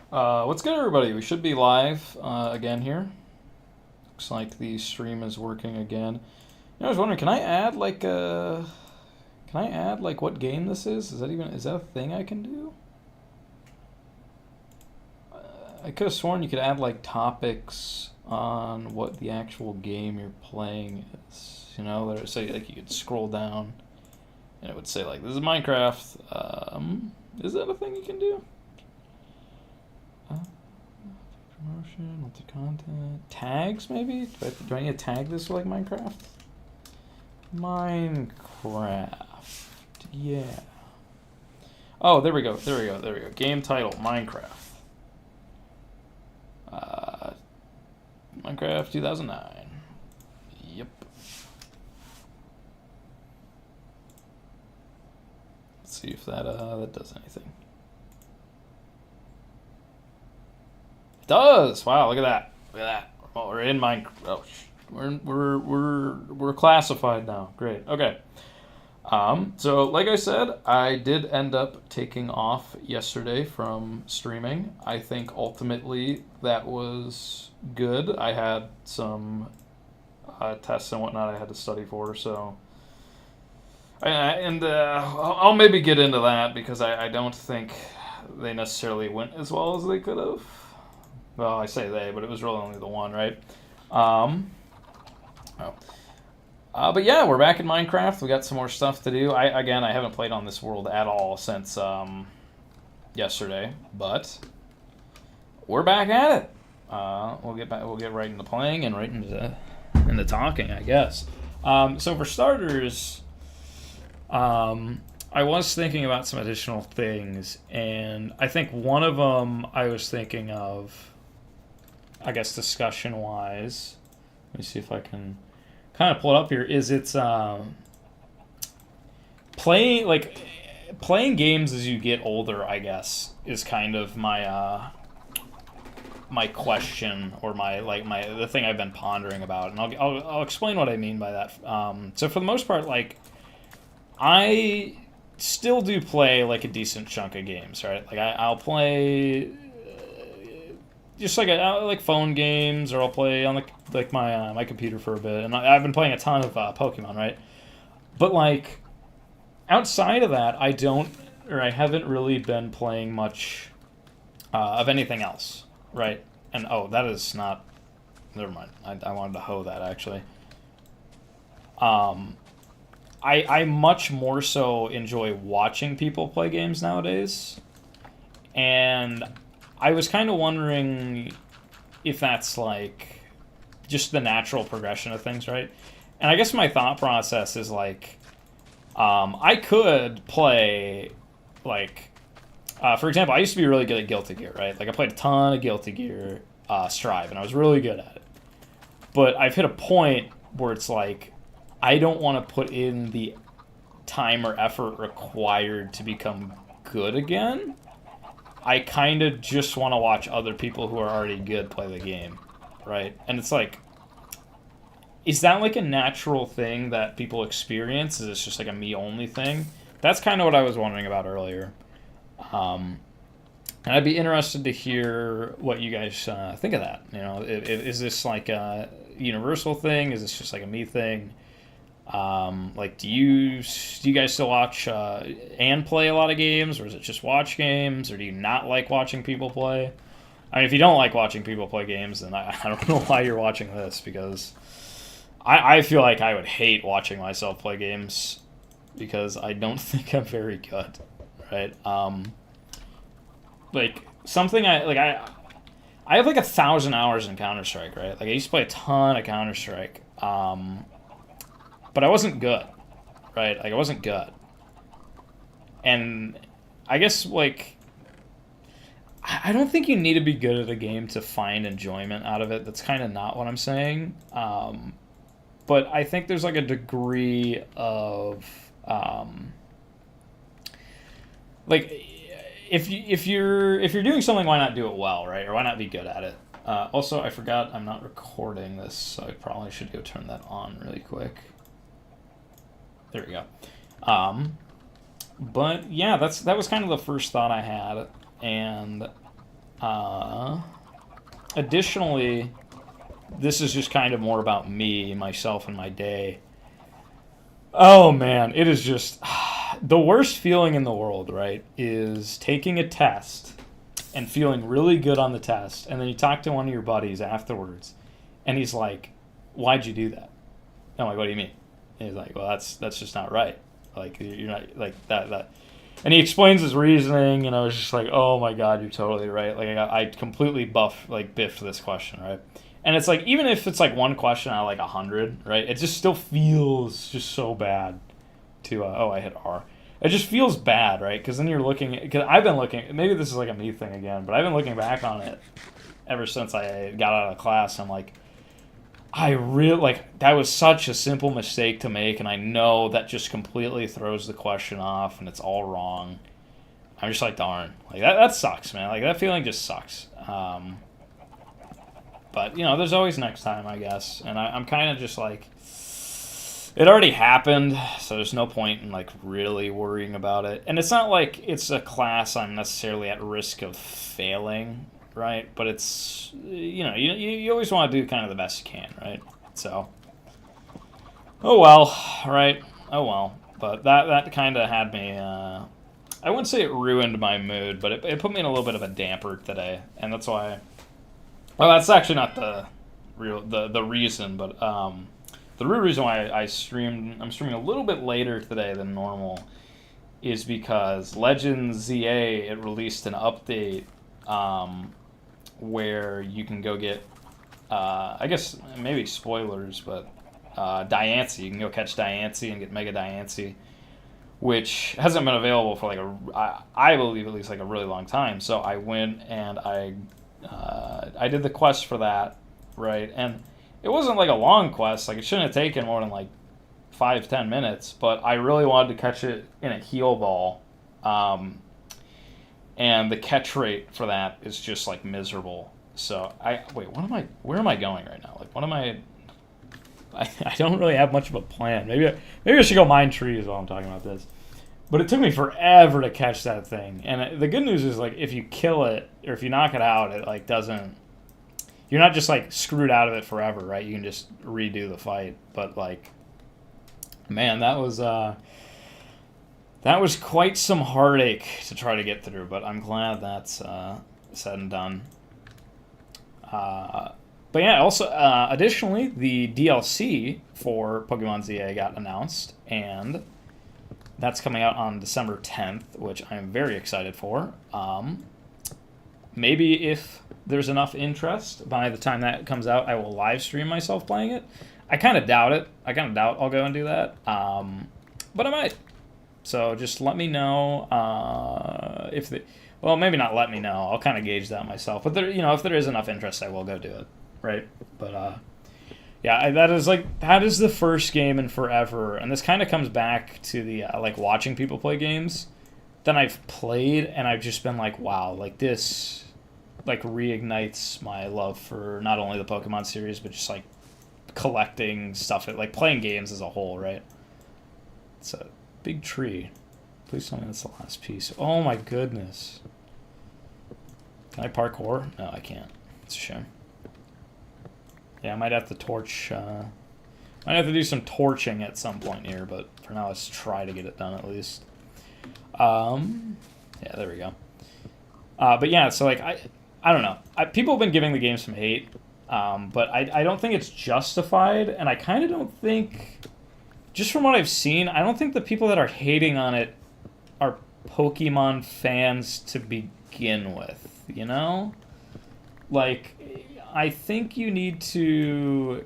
What's good, everybody? We should be live again here. Looks like the stream is working again. I was wondering, can I add like what game this is? Is that a thing I can do? I could have sworn you could add like topics on what the actual game you're playing is. There say like you could scroll down and it would say like this is Minecraft. Is that a thing you can do? Promotion, multi-content, tags maybe? Do I need to tag this like Minecraft? Minecraft, yeah. Oh, there we go. Game title, Minecraft. Minecraft 2009. Yep. Let's see if that does anything. Does. Wow, look at that. Well, we're in Minecraft. Oh, we're classified now. Great. Okay. So like I said, I did end up taking off yesterday from streaming. I think ultimately that was good. I had some tests and whatnot I had to study for, so I'll maybe get into that because I don't think they necessarily went as well as they could have. Well, I say they, but it was really only the one, right? But yeah, we're back in Minecraft. We got some more stuff to do. I haven't played on this world at all since yesterday, but we're back at it. We'll get right into playing and right into talking, I guess. So for starters, I was thinking about some additional things, and I think one of them I was thinking of, I guess discussion-wise. Let me see if I can kind of pull it up here. It's playing games as you get older, I guess, is kind of my my question or the thing I've been pondering about, and I'll explain what I mean by that. So for the most part, like I still do play like a decent chunk of games, right? Like I'll play just like phone games, or I'll play on my computer for a bit, and I've been playing a ton of Pokemon, right? But like outside of that, I haven't really been playing much of anything else, right? And that is not. Never mind. I wanted to hoe that actually. I much more so enjoy watching people play games nowadays, and I was kind of wondering if that's like just the natural progression of things, right? And I guess my thought process is like, I could play like, for example, I used to be really good at Guilty Gear, right? Like I played a ton of Guilty Gear Strive, and I was really good at it. But I've hit a point where it's like, I don't want to put in the time or effort required to become good again. I kind of just want to watch other people who are already good play the game, right? And it's like, is that like a natural thing that people experience? Is this just like a me-only thing? That's kind of what I was wondering about earlier. And I'd be interested to hear what you guys think of that. Is this like a universal thing? Is this just like a me thing? Like, do you guys still watch and play a lot of games, or is it just watch games, or do you not like watching people play? I mean, if you don't like watching people play games, then I don't know why you're watching this, because I feel like I would hate watching myself play games because I don't think I'm very good, right? Like something I have like 1,000 hours in Counter-Strike, right? Like I used to play a ton of Counter-Strike. But I wasn't good, right? Like I wasn't good, and I guess like I don't think you need to be good at a game to find enjoyment out of it. That's kind of not what I'm saying. But I think there's like a degree of like if you're doing something, why not do it well, right? Or why not be good at it? Also, I forgot I'm not recording this, so I probably should go turn that on really quick. There we go. But yeah, that was kind of the first thought I had, and Additionally, this is just kind of more about me, myself, and my day. Oh man, it is just the worst feeling in the world, right? Is taking a test and feeling really good on the test, and then you talk to one of your buddies afterwards, and he's like, "Why'd you do that?" I'm like, "What do you mean?" And he's like, "Well, that's just not right. Like you're not like that." And he explains his reasoning, and I was just like, "Oh my god, you're totally right." Like I completely biffed this question, right? And it's like even if it's like one question out of like 100, right? It just still feels just so bad to oh, I hit R. It just feels bad, right? Because then you're looking. Because I've been looking. Maybe this is like a me thing again, but I've been looking back on it ever since I got out of class. I'm like, I really like that was such a simple mistake to make, and I know that just completely throws the question off, and it's all wrong. I'm just like, darn, like that sucks, man. Like that feeling just sucks. But there's always next time, I guess, and I'm kind of just like, it already happened, so there's no point in like really worrying about it. And it's not like it's a class I'm necessarily at risk of failing, right? But it's you always want to do kind of the best you can, right? So, oh well, right? Oh well. But that kind of had me. I wouldn't say it ruined my mood, but it put me in a little bit of a damper today, and that's why. Well, that's actually not the reason, but the real reason why I'm streaming a little bit later today than normal is because Legends ZA, it released an update where you can go get I guess maybe spoilers, but Diancie. You can go catch Diancie and get Mega Diancie, which hasn't been available for like I believe at least like a really long time. So I went and I did the quest for that, right? And it wasn't like a long quest. Like it shouldn't have taken more than like 5-10 minutes. But I really wanted to catch it in a heal ball, and the catch rate for that is just like miserable. So where am I going right now? Like what am I? I don't really have much of a plan. Maybe I should go mine trees while I'm talking about this. But it took me forever to catch that thing. And the good news is, like, if you kill it or if you knock it out, it, like, doesn't... You're not just, like, screwed out of it forever, right? You can just redo the fight. But, like, man, that was quite some heartache to try to get through. But I'm glad that's said and done. But, yeah, also, additionally, the DLC for Pokemon ZA got announced. And... that's coming out on December 10th, which I'm very excited for. Maybe if there's enough interest, by the time that comes out, I will live stream myself playing it. I kind of doubt it. I kind of doubt I'll go and do that. But I might. So just let me know well, maybe not let me know. I'll kind of gauge that myself. But if there is enough interest, I will go do it. Right? But yeah, that is the first game in forever, and this kind of comes back to the like watching people play games that I've played, and I've just been like, wow, like this, like reignites my love for not only the Pokemon series but just like collecting stuff, like playing games as a whole, right? It's a big tree. Please tell me that's the last piece. Oh my goodness. Can I parkour? No, I can't. It's a shame. Yeah, I might have to torch. Might have to do some torching at some point here, but for now, let's try to get it done at least. Yeah, there we go. But yeah, so like I don't know. People have been giving the game some hate, but I don't think it's justified, and I kind of don't think, just from what I've seen, I don't think the people that are hating on it are Pokemon fans to begin with. You know, like. I think you need to,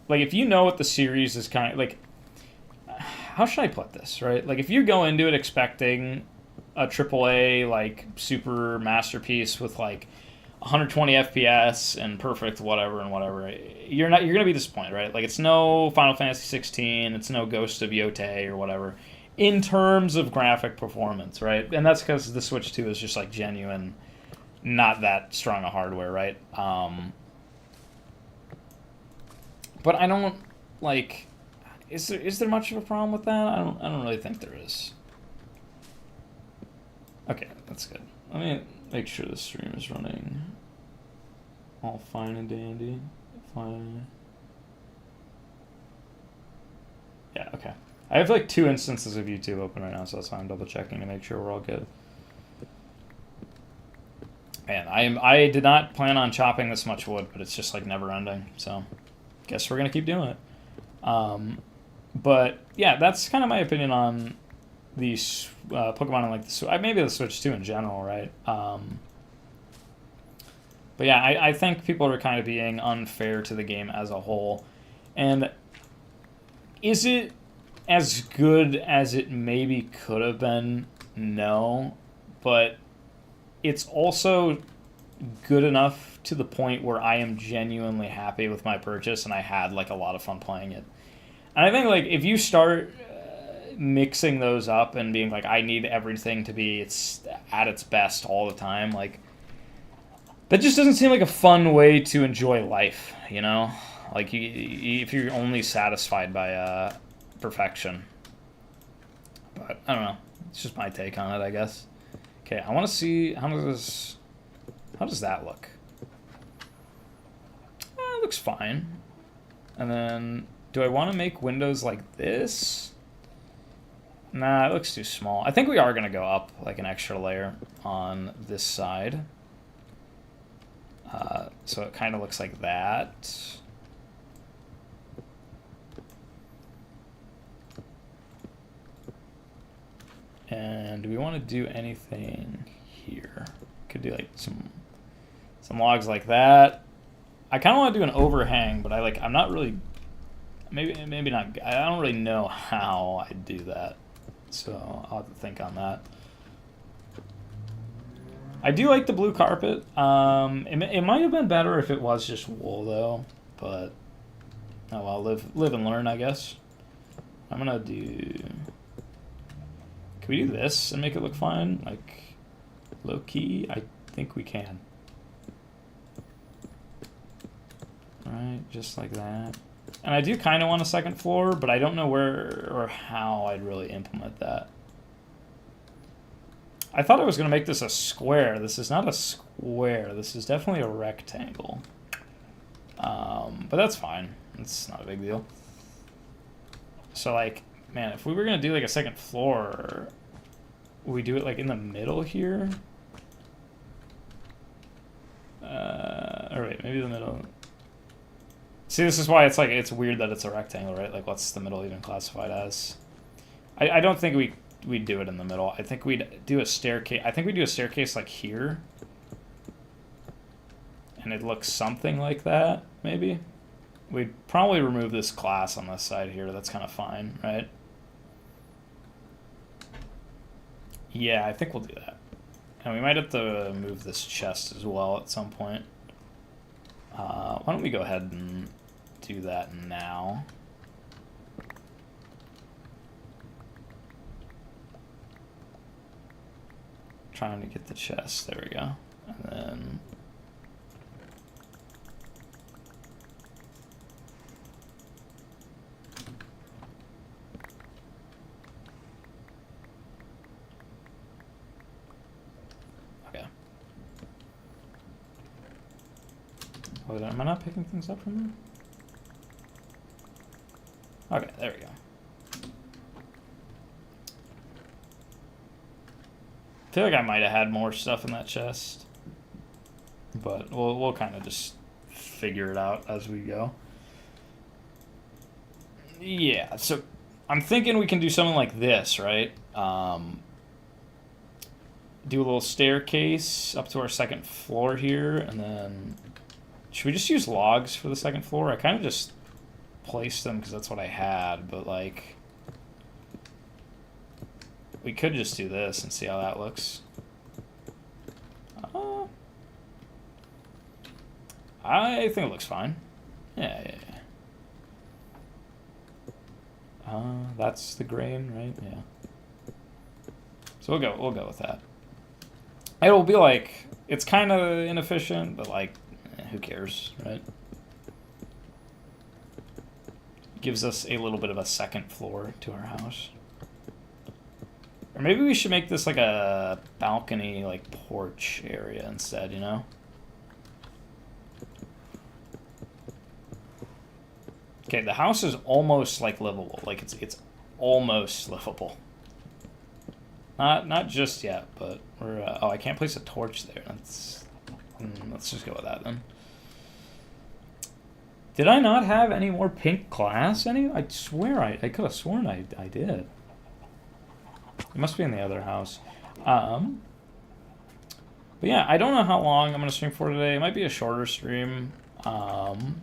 like, if you know what the series is kind of, like, how should I put this, right? Like, if you go into it expecting a AAA, like, super masterpiece with, like, 120 FPS and perfect whatever and whatever, you're going to be disappointed, right? Like, it's no Final Fantasy 16, it's no Ghost of Yotei or whatever, in terms of graphic performance, right? And that's because the Switch 2 is just, like, genuine... not that strong a hardware, right? But I don't like. Is there much of a problem with that? I don't really think there is. Okay, that's good. Let me make sure the stream is running all fine and dandy. Fine. Yeah, okay. I have like 2 instances of YouTube open right now, so that's why I'm double checking to make sure we're all good. Man, I did not plan on chopping this much wood, but it's just like never ending. So, guess we're gonna keep doing it. But yeah, that's kind of my opinion on these Pokemon and like maybe the Switch too in general, right? But yeah, I think people are kind of being unfair to the game as a whole. And is it as good as it maybe could have been? No. But it's also good enough to the point where I am genuinely happy with my purchase and I had like a lot of fun playing it. And I think like if you start mixing those up and being like, I need everything to be at its best all the time, like that just doesn't seem like a fun way to enjoy life, you know? Like if you're only satisfied by perfection. But I don't know. It's just my take on it, I guess. Okay, I want to see how does that look? It looks fine. And then do I want to make windows like this? Nah, it looks too small. I think we are going to go up like an extra layer on this side. So it kind of looks like that. And do we want to do anything here? Could do like some logs like that. I kind of want to do an overhang, but I'm not really, maybe not. I don't really know how I do that, so I'll have to think on that. I do like the blue carpet. It might have been better if it was just wool though, but oh well, live and learn, I guess. I'm gonna do. Can we do this and make it look fine? Like low key, I think we can. Right, just like that. And I do kind of want a second floor, but I don't know where or how I'd really implement that. I thought I was going to make this a square. This is not a square. This is definitely a rectangle. But that's fine. It's not a big deal. So, like, man, if we were going to do, like, a second floor, would we do it, like, in the middle here? Or wait, maybe the middle. See, this is why it's weird that it's a rectangle, right? Like, what's the middle even classified as? I don't think we'd do it in the middle. I think we'd do a staircase. I think we'd do a staircase like here. And it looks something like that, maybe. We'd probably remove this glass on this side here. That's kind of fine, right? Yeah, I think we'll do that. And we might have to move this chest as well at some point. Why don't we go ahead and do that now? Trying to get the chest. There we go. And then okay. Oh, am I not picking things up from there? Okay, there we go. I feel like I might have had more stuff in that chest, but we'll kind of just figure it out as we go. Yeah, so I'm thinking we can do something like this, right? Do a little staircase up to our second floor here, and then should we just use logs for the second floor? I kind of just placed them because that's what I had, but like we could just do this and see how that looks. I think it looks fine. Yeah. That's the grain, right? Yeah. So we'll go with that. It'll be like, it's kind of inefficient, but like, who cares, right? Gives us a little bit of a second floor to our house. Or maybe we should make this like a balcony, like porch area instead, you know? Okay, the house is almost like livable. Like it's almost livable. Not just yet, but we're. Oh, I can't place a torch there. Let's just go with that then. Did I not have any more pink glass? I swear I could have sworn I did. It must be in the other house. But yeah, I don't know how long I'm gonna stream for today. It might be a shorter stream. Kind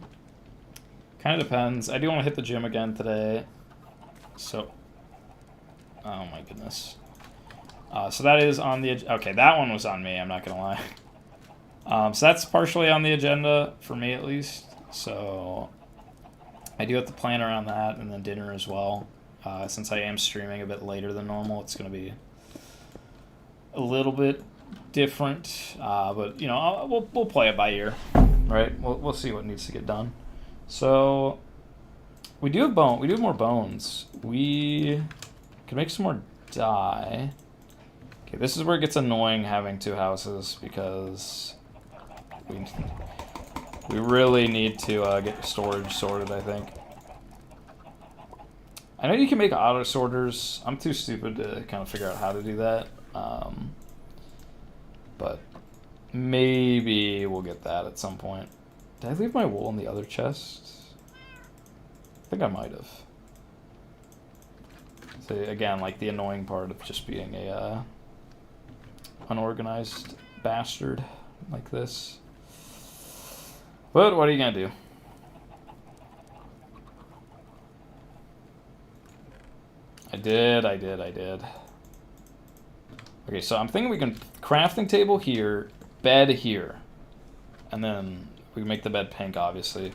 of depends. I do want to hit the gym again today. So, oh my goodness. So that is on the... Okay, that one was on me, I'm not going to lie. So that's partially on the agenda, for me at least. So I do have to plan around that, and then dinner as well. Since I am streaming a bit later than normal, it's going to be a little bit different. But, you know, we'll play it by ear, right? We'll see what needs to get done. So we do have bone. We do have more bones. We can make some more dye. Okay, this is where it gets annoying having two houses because we really need to get storage sorted, I think. I know you can make auto sorters. I'm too stupid to kind of figure out how to do that. But maybe we'll get that at some point. Did I leave my wool in the other chest? I think I might have. So again, like the annoying part of just being a unorganized bastard like this. But what are you gonna do? I did. Okay, so I'm thinking we can crafting table here, bed here, and then we make the bed pink, obviously.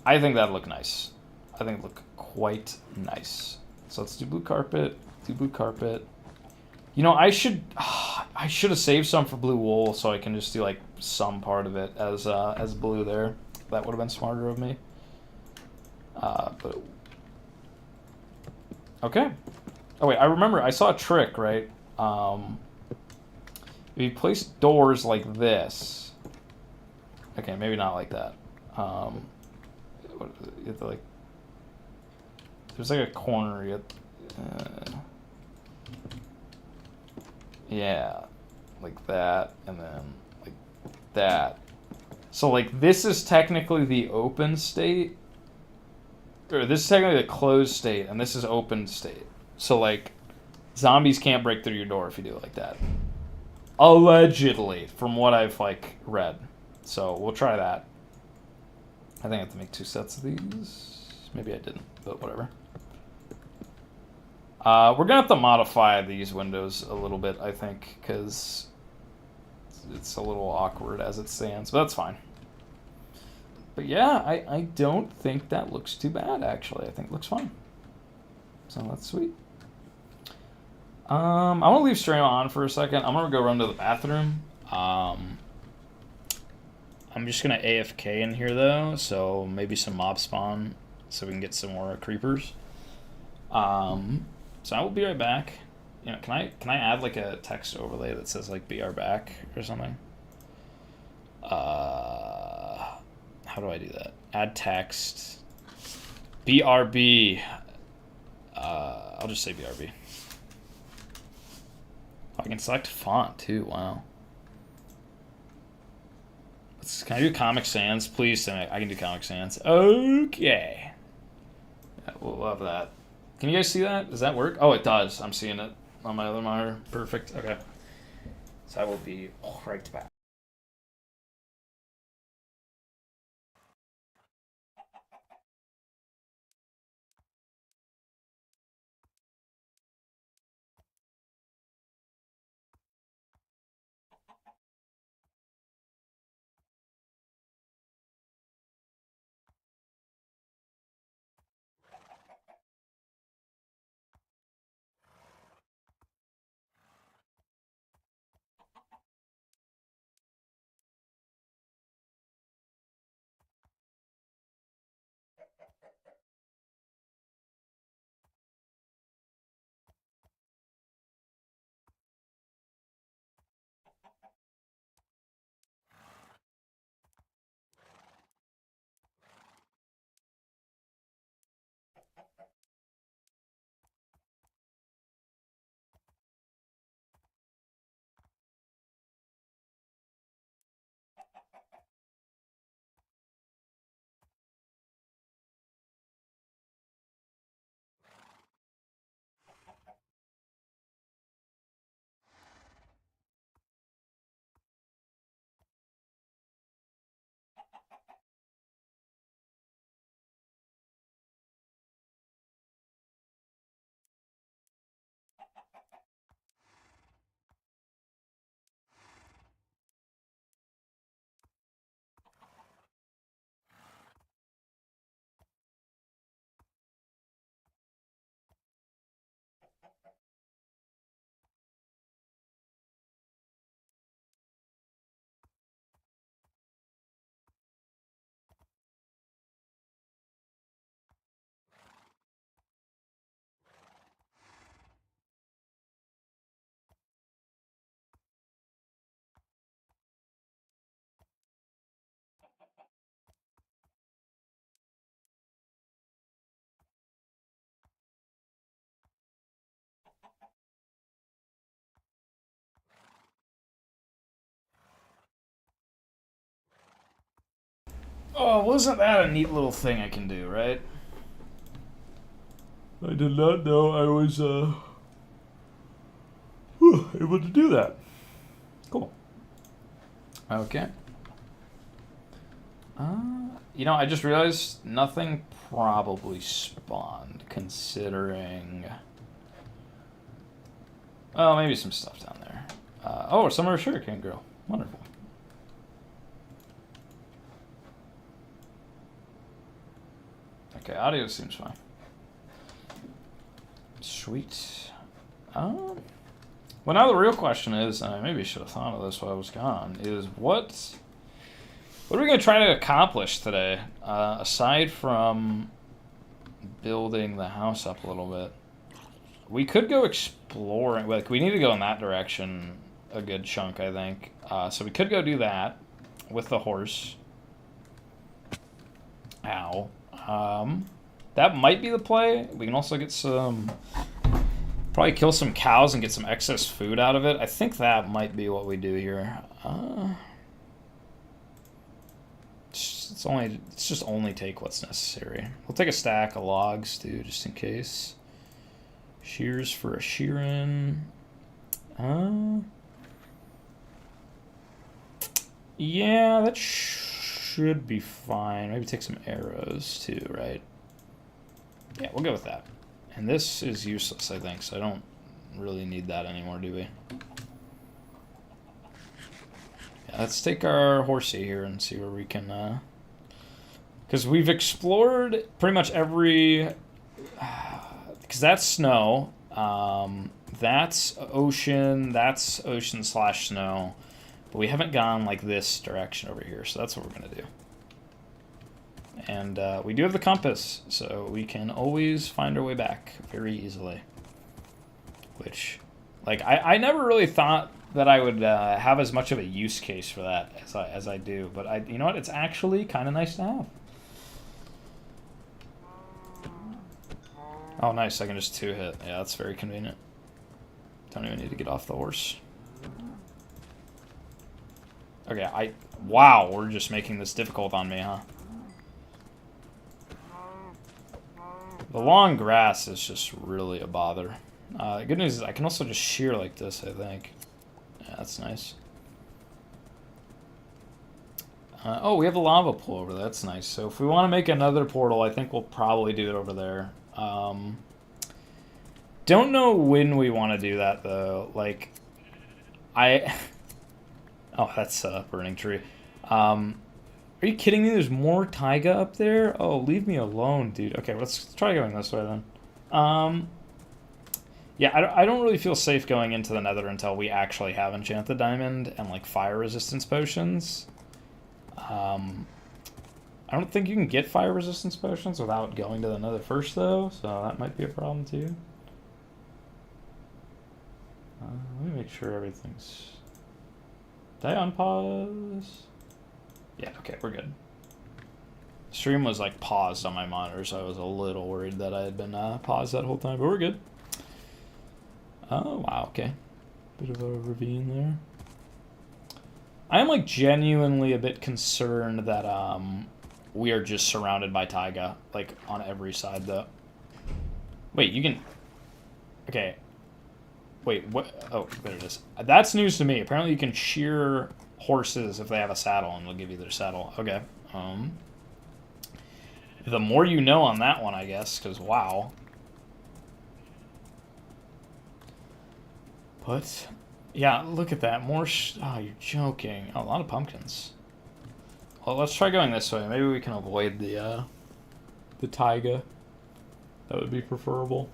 I think that'd look nice. I think it'd look quite nice. So let's do blue carpet. You know, I should have saved some for blue wool so I can just do like some part of it as blue there. That would have been smarter of me. But okay. Oh wait, I remember I saw a trick, right? If you place doors like this. Okay, maybe not like that. What is it? You have to like. There's like a corner. You have, yeah, like that, and then like that. So like this is technically the open state, or this is technically the closed state, and this is open state. So like, zombies can't break through your door if you do it like that. Allegedly, from what I've like read. So we'll try that. I think I have to make 2 sets of these. Maybe I didn't, but whatever. We're gonna have to modify these windows a little bit, I think, because it's a little awkward as it stands, but that's fine. But yeah, I don't think that looks too bad, actually. I think it looks fine. So that's sweet. I want to leave stream on for a second. I'm gonna go run to the bathroom. I'm just gonna AFK in here though, so maybe some mob spawn, so we can get some more creepers. So I will be right back. You know, can I add like a text overlay that says like "Be our back" or something? How do I do that? Add text. BRB. I'll just say BRB. Oh, I can select font too. Wow. Can I do Comic Sans? Please tell me I can do Comic Sans. Okay. Yeah, we'll have that. Can you guys see that? Does that work? Oh, it does. I'm seeing it on my other monitor. Perfect. Okay. So I will be right back. Oh, wasn't that a neat little thing I can do, right? I did not know I was able to do that. Cool. Okay. You know, I just realized nothing probably spawned, considering... Oh, maybe some stuff down there. Oh, summer sugarcane grow. Wonderful. Okay, audio seems fine. Sweet. Well, now the real question is, and I maybe should have thought of this while I was gone, is what are we going to try to accomplish today, aside from building the house up a little bit? We could go exploring. Like, we need to go in that direction a good chunk, I think. So we could go do that with the horse. Ow. That might be the play. We can also get some... Probably kill some cows and get some excess food out of it. I think that might be what we do here. It's just only take what's necessary. We'll take a stack of logs too, just in case. Shears for a shearin. Yeah, that should be fine. Maybe take some arrows too, right? Yeah, we'll go with that. And this is useless, I think, so I don't really need that anymore, do we? Yeah, let's take our horsey here and see where we can... Because we've explored pretty much every... Because that's snow. That's ocean/snow. But we haven't gone like this direction over here, so that's what we're going to do. And we do have the compass, so we can always find our way back very easily. Which, like, I never really thought that I would have as much of a use case for that as I do. But, you know what? It's actually kind of nice to have. Oh, nice. I can just two-hit. Yeah, that's very convenient. Don't even need to get off the horse. Okay, wow, we're just making this difficult on me, huh? The long grass is just really a bother. The good news is I can also just shear like this, I think. Yeah, that's nice. Oh, we have a lava pool over there. That's nice. So if we want to make another portal, I think we'll probably do it over there. Don't know when we want to do that, though. Like, Oh, that's a burning tree. Are you kidding me? There's more taiga up there? Oh, leave me alone, dude. Okay, let's try going this way then. Yeah, I don't really feel safe going into the nether until we actually have enchanted diamond and, like, fire resistance potions. I don't think you can get fire resistance potions without going to the nether first, though, so that might be a problem, too. Let me make sure everything's... Did I unpause? Yeah, okay, we're good. Stream was like paused on my monitor, so I was a little worried that I had been paused that whole time, but we're good. Oh, wow, okay. Bit of a ravine there. I am like genuinely a bit concerned that we are just surrounded by taiga, like on every side though. Wait, you can... Okay. Wait, what? Oh, there it is. That's news to me. Apparently you can shear horses if they have a saddle, and they'll give you their saddle. Okay. The more you know on that one, I guess, because wow. But, yeah, look at that. More oh, you're joking. Oh, a lot of pumpkins. Well, let's try going this way. Maybe we can avoid the taiga. That would be preferable.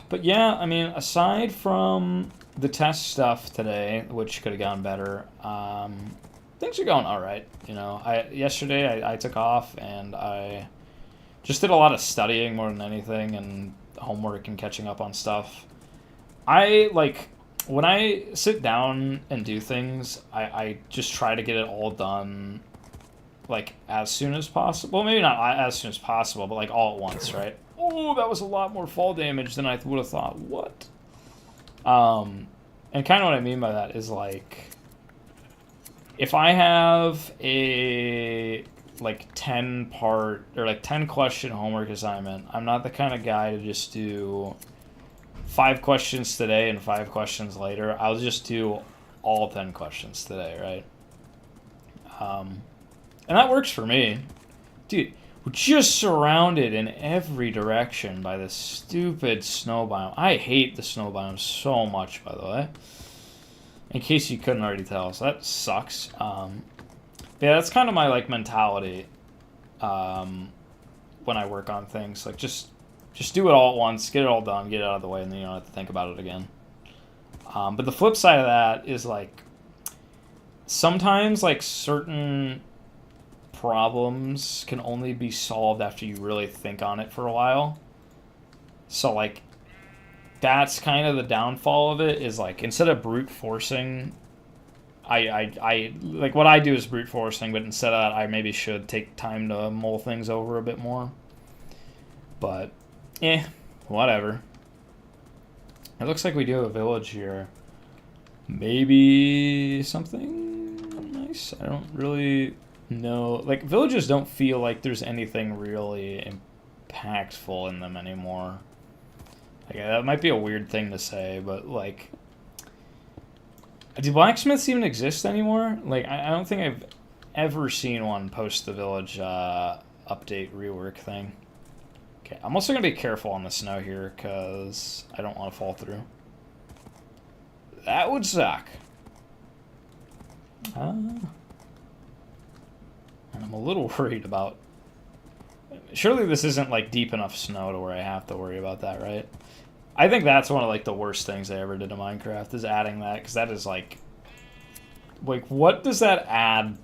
But yeah, I mean, aside from the test stuff today, which could have gone better, things are going all right. You know, yesterday I took off and I just did a lot of studying more than anything, and homework and catching up on stuff. When I sit down and do things, I just try to get it all done, like, as soon as possible. Well, maybe not as soon as possible, but, like, all at once, right? Oh, that was a lot more fall damage than I would have thought. What? And kind of what I mean by that is, like, if I have a like 10 part or like 10 question homework assignment, I'm not the kind of guy to just do 5 questions today and 5 questions later. I'll just do all 10 questions today, right? And that works for me. Dude, we're just surrounded in every direction by this stupid snow biome. I hate the snow biome so much, by the way. In case you couldn't already tell, so that sucks. Yeah, that's kind of my like mentality when I work on things. Like just do it all at once, get it all done, get it out of the way, and then you don't have to think about it again. But the flip side of that is like sometimes like certain problems can only be solved after you really think on it for a while. So like that's kind of the downfall of it, is like instead of brute forcing, I like what I do is brute forcing, but instead of that I maybe should take time to mull things over a bit more. But whatever. It looks like we do have a village here. Maybe something nice. I don't really know. Like villages don't feel like there's anything really impactful in them anymore. Like that might be a weird thing to say, but like, do blacksmiths even exist anymore? Like I don't think I've ever seen one post the village update rework thing. Okay, I'm also gonna be careful on the snow here because I don't want to fall through. That would suck. And I'm a little worried about... Surely this isn't like deep enough snow to where I have to worry about that, right? I think that's one of like the worst things I ever did to Minecraft, is adding that, because that is like what does that add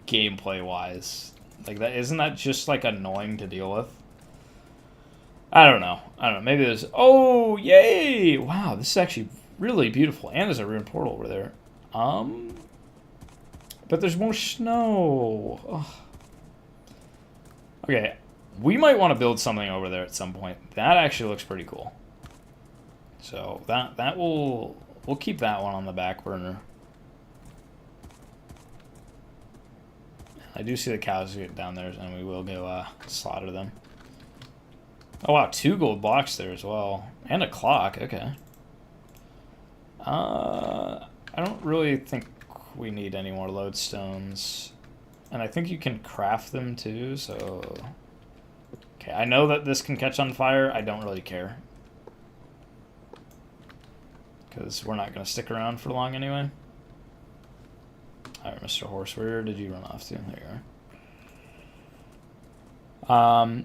gameplay wise? Like that, isn't that just like annoying to deal with? I don't know. Maybe there's... Oh, yay! Wow, this is actually really beautiful. And there's a ruined portal over there. But there's more snow. Ugh. Okay, we might want to build something over there at some point. That actually looks pretty cool. So that we'll keep that one on the back burner. I do see the cows get down there, and we will go slaughter them. Oh wow, 2 gold blocks there as well. And a clock, okay. I don't really think we need any more lodestones. And I think you can craft them too, so... Okay, I know that this can catch on fire. I don't really care. Because we're not going to stick around for long anyway. Alright, Mr. Horse, where did you run off to? There you are.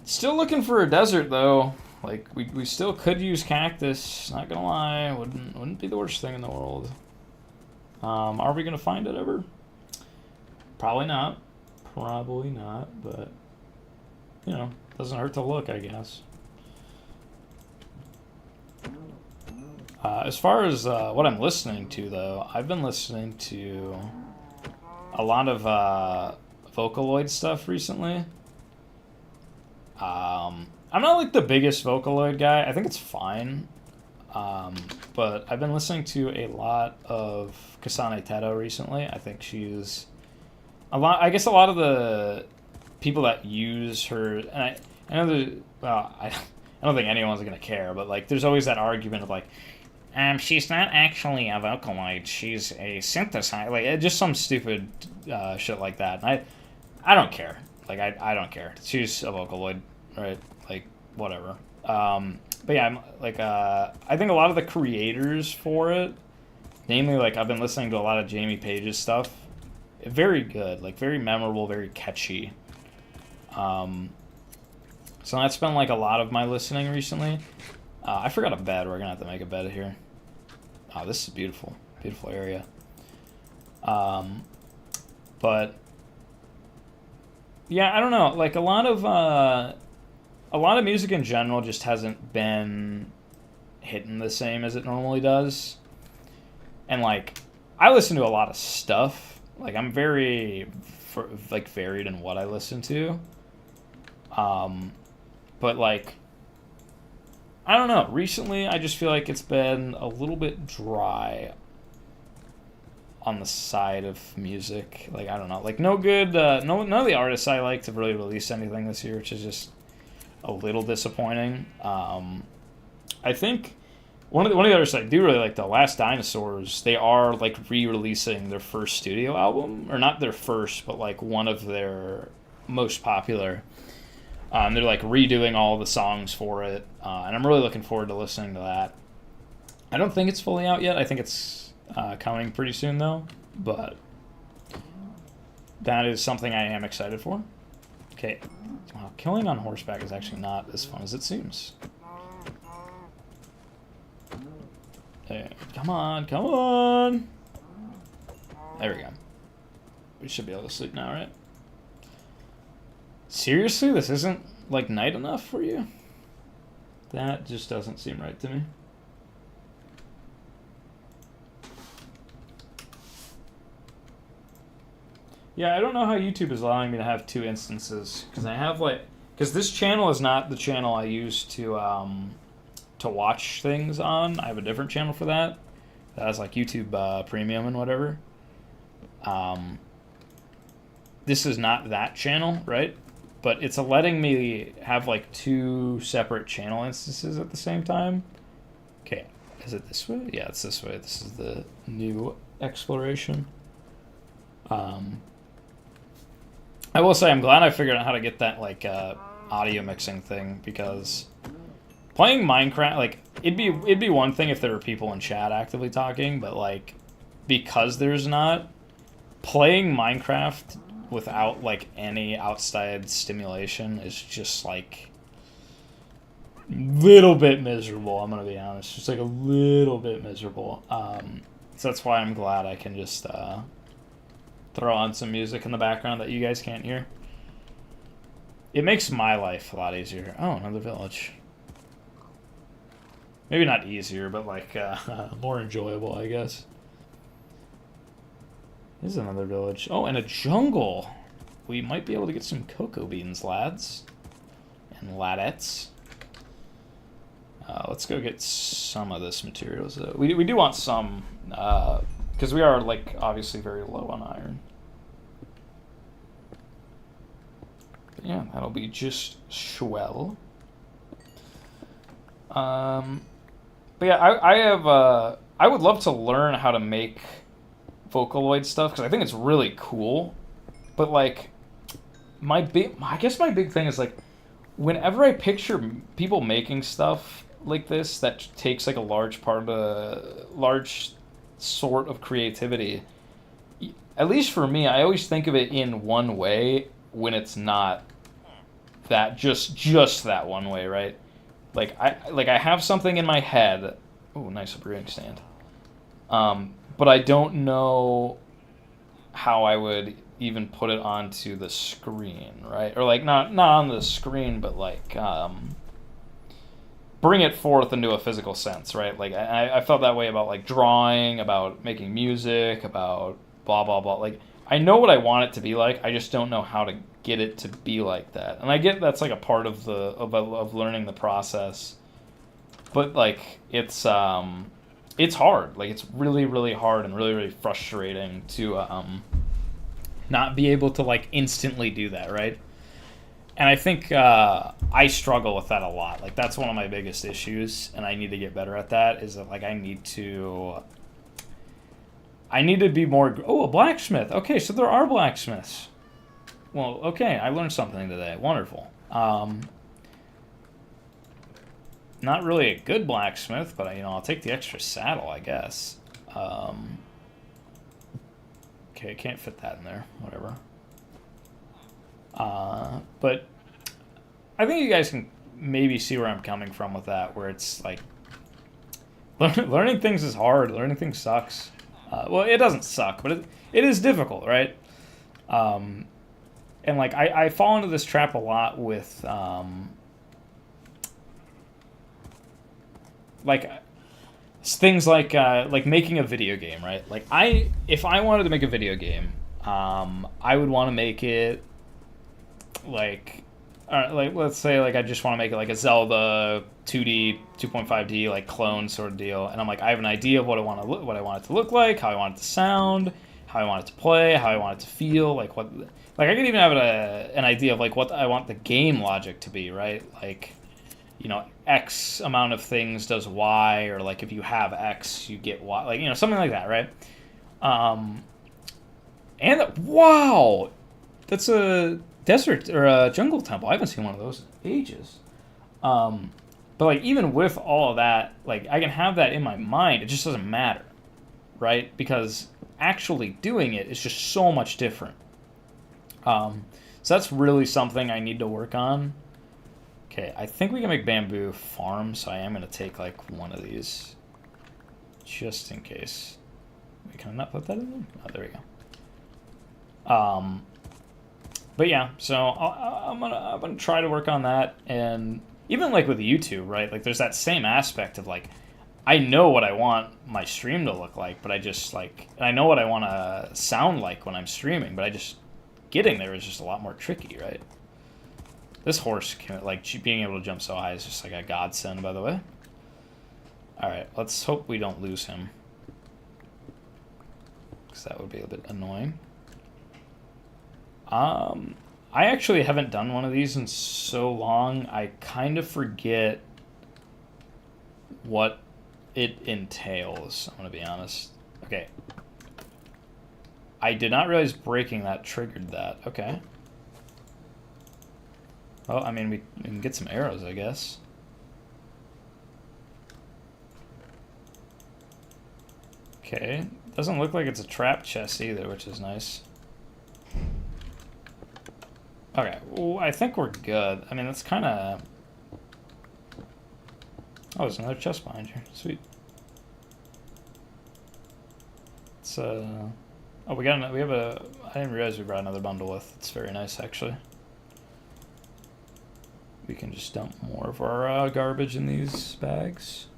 Still looking for a desert though. Like we still could use cactus. Not gonna lie, wouldn't be the worst thing in the world. Are we gonna find it ever? Probably not. Probably not. But you know, doesn't hurt to look, I guess. As far as what I'm listening to though, I've been listening to a lot of Vocaloid stuff recently. I'm not like the biggest Vocaloid guy. I think it's fine. But I've been listening to a lot of Kasane Teto recently. I think she's I guess a lot of the people that use her, and I know I don't think anyone's gonna care, but like there's always that argument of like, she's not actually a Vocaloid, she's a synthesizer, like just some stupid shit like that. And I don't care. Like I don't care. She's a Vocaloid, right? Like whatever. But yeah, I'm like I think a lot of the creators for it, namely like I've been listening to a lot of Jamie Page's stuff. Very good, like very memorable, very catchy. So that's been like a lot of my listening recently. I forgot a bed. We're gonna have to make a bed here. Oh, this is beautiful, beautiful area. But yeah, I don't know. Like a lot of music in general just hasn't been hitting the same as it normally does. And like, I listen to a lot of stuff. Like I'm very varied in what I listen to. But like, I don't know. Recently, I just feel like it's been a little bit dry on the side of music. Like, I don't know. Like, no good, none of the artists I liked have really released anything this year, which is just a little disappointing. I think one of the artists I do really like, The Last Dinosaurs, they are like re-releasing their first studio album, or not their first, but like one of their most popular. They're like redoing all the songs for it, and I'm really looking forward to listening to that. I don't think it's fully out yet. I think it's coming pretty soon though, but that is something I am excited for. Okay, wow, killing on horseback is actually not as fun as it seems. Hey, come on, come on! There we go. We should be able to sleep now, right? Seriously? This isn't, like, night enough for you? That just doesn't seem right to me. Yeah, I don't know how YouTube is allowing me to have two instances. Because I have, like... Because this channel is not the channel I use to watch things on. I have a different channel for that. That has, like, YouTube Premium and whatever. This is not that channel, right? But it's letting me have like two separate channel instances at the same time. Okay, is it this way? Yeah, it's this way. This is the new exploration. I will say I'm glad I figured out how to get that like audio mixing thing, because playing Minecraft, like it'd be one thing if there were people in chat actively talking, but like because there's not, playing Minecraft without like any outside stimulation is just like little bit miserable. I'm gonna be honest, just like a little bit miserable. So that's why I'm glad I can just throw on some music in the background that you guys can't hear. It makes my life a lot easier. Oh, another village. Maybe not easier, but like more enjoyable, I guess. This is another village. Oh, and a jungle. We might be able to get some cocoa beans, lads. And ladettes. Let's go get some of this materials. We do want some, because we are, like, obviously very low on iron. But yeah, that'll be just swell. But yeah, I would love to learn how to make Vocaloid stuff, because I think it's really cool, but like I guess my big thing is like whenever I picture people making stuff like this that takes like a large sort of creativity, at least for me, I always think of it in one way when it's not that just that one way, right? Like I have something in my head. Oh, nice brewing stand. But I don't know how I would even put it onto the screen, right? Or like not on the screen, but like bring it forth into a physical sense, right? Like I felt that way about like drawing, about making music, about blah blah blah. Like I know what I want it to be like. I just don't know how to get it to be like that. And I get that's like a part of of learning the process. But like it's hard. Like it's really, really hard and really, really frustrating to not be able to like instantly do that, right? And I think I struggle with that a lot. Like that's one of my biggest issues, and I need to get better at that. Is that like I need to be more. Oh, a blacksmith. Okay, so there are blacksmiths. Well, okay, I learned something today. Wonderful. Not really a good blacksmith, but I'll take the extra saddle, I guess. Okay, I can't fit that in there. Whatever. But I think you guys can maybe see where I'm coming from with that, where it's like learning things is hard. Learning things sucks. Well, it doesn't suck, but it is difficult, right? And like I fall into this trap a lot with like things like making a video game, right? Like if I wanted to make a video game, I would want to make it like like let's say like I just want to make it like a Zelda 2D 2.5D like clone sort of deal, and I'm like I have an idea of what I want to look, what I want it to look like, how I want it to sound, how I want it to play, how I want it to feel, like what, like I could even have an idea of like what I want the game logic to be, right? Like, you know, X amount of things does Y, or like if you have X, you get Y, like, you know, something like that, right? And wow, that's a desert or a jungle temple. I haven't seen one of those in ages. But like even with all of that, like I can have that in my mind. It just doesn't matter, right? Because actually doing it is just so much different. So that's really something I need to work on. Okay, I think we can make bamboo farm, so I am going to take like one of these just in case. Wait, can I not put that in there? Oh, there we go. But yeah, so I'm gonna try to work on that, and even like with YouTube, right? Like there's that same aspect of like I know what I want my stream to look like, but I just like, and I know what I want to sound like when I'm streaming, but I just getting there is just a lot more tricky, right? This horse can, like, being able to jump so high is just like a godsend, by the way. All right, let's hope we don't lose him, because that would be a bit annoying. I actually haven't done one of these in so long, I kind of forget what it entails, I'm going to be honest. Okay. I did not realize breaking that triggered that. Okay. Well, I mean, we can get some arrows, I guess. Okay. Doesn't look like it's a trap chest either, which is nice. Okay, well, I think we're good. I mean, that's kind of... Oh, there's another chest behind you. Sweet. It's, Oh, we have a... I didn't realize we brought another bundle with. It's very nice, actually. We can just dump more of our garbage in these bags.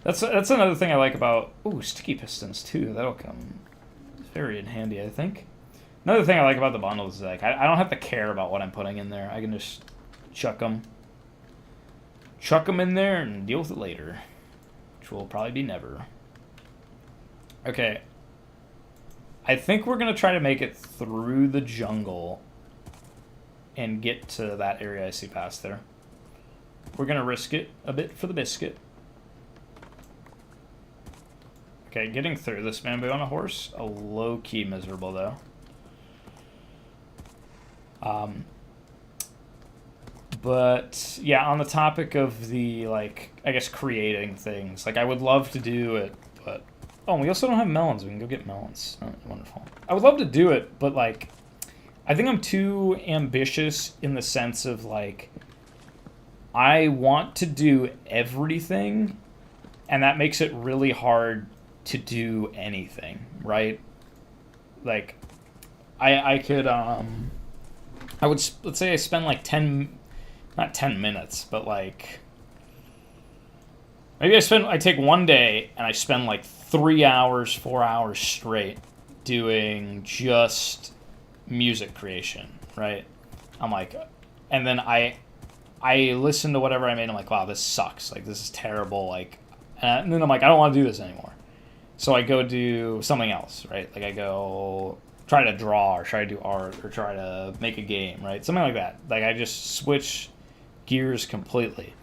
That's another thing I like about... Ooh, sticky pistons, too. That'll come very in handy, I think. Another thing I like about the bundles is like I don't have to care about what I'm putting in there. I can just chuck them in there and deal with it later, which will probably be never. Okay, I think we're gonna try to make it through the jungle and get to that area I see past there. We're gonna risk it a bit for the biscuit. Okay, getting through this bamboo on a horse, a low-key miserable though. But yeah, on the topic of the, like, I guess creating things, like I would love to do it, but oh, we also don't have melons. We can go get melons. Oh, wonderful. I would love to do it, but like I think I'm too ambitious in the sense of like I want to do everything, and that makes it really hard to do anything, right? Like I could I would, let's say I spend like 10, not 10 minutes, but like, maybe I take one day and I spend like 3 hours, 4 hours straight doing just music creation, right? I'm like, and then I listen to whatever I made, I'm like, wow, this sucks. Like, this is terrible. Like, and then I'm like, I don't want to do this anymore. So I go do something else, right? Like I go try to draw or try to do art or try to make a game, right? Something like that. Like I just switch gears completely.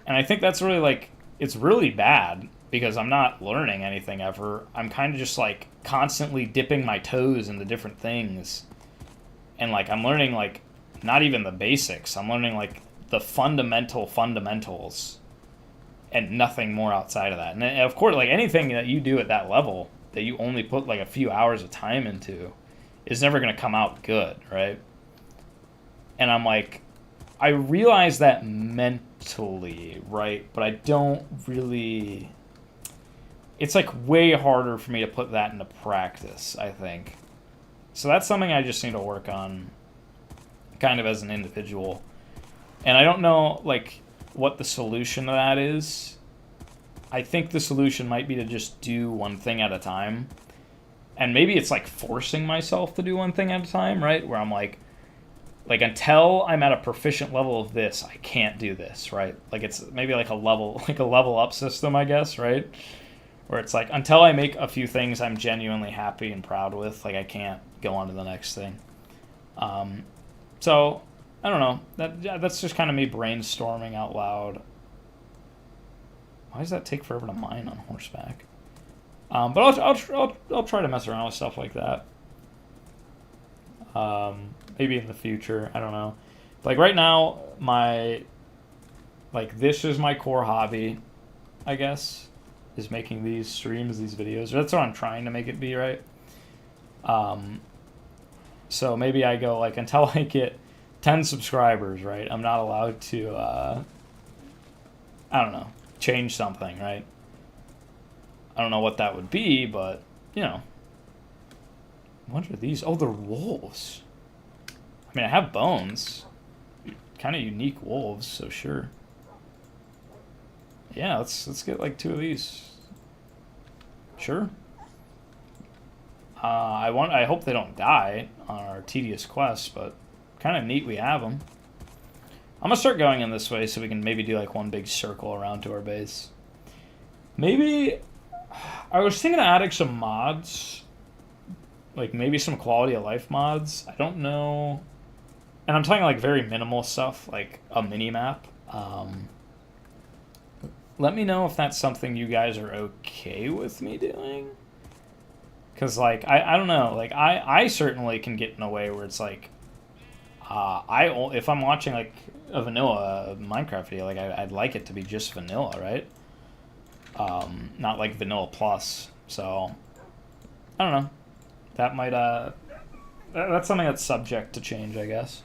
And I think that's really like, it's really bad because I'm not learning anything ever. I'm kind of just like constantly dipping my toes into different things. And like I'm learning like not even the basics. I'm learning like the fundamentals and nothing more outside of that. And of course, like anything that you do at that level that you only put like a few hours of time into is never going to come out good, right? And I'm like, I realize that mentally, right? But I don't really... It's like way harder for me to put that into practice, I think. So that's something I just need to work on kind of as an individual. And I don't know, like, what the solution to that is. I think the solution might be to just do one thing at a time. And maybe it's like forcing myself to do one thing at a time, right? Where I'm like, like until I'm at a proficient level of this, I can't do this, right? Like it's maybe like a level up system, I guess, right? Where it's like until I make a few things I'm genuinely happy and proud with, like I can't go on to the next thing. So I don't know. That's just kind of me brainstorming out loud. Why does that take forever to mine on horseback? But I'll try to mess around with stuff like that. Maybe in the future, I don't know. Like right now, this is my core hobby, I guess, is making these streams, these videos. That's what I'm trying to make it be, right? So maybe I go like until I get 10 subscribers, right? I'm not allowed to, I don't know, change something, right? I don't know what that would be, but, you know. What are these? Oh, they're wolves. I mean, I have bones. Kind of unique wolves, so sure. Yeah, let's get like 2 of these. Sure. I hope they don't die on our tedious quest, but kind of neat we have them. I'm gonna start going in this way so we can maybe do like one big circle around to our base. Maybe I was thinking of adding some mods, like maybe some quality of life mods. I don't know, and I'm talking like very minimal stuff, like a mini map. Let me know if that's something you guys are okay with me doing. Because, like, I don't know. Like, I certainly can get in a way where it's like, if I'm watching, like, a vanilla Minecraft video, like, I'd like it to be just vanilla, right? Not, like, vanilla plus. So, I don't know. That might, that's something that's subject to change, I guess.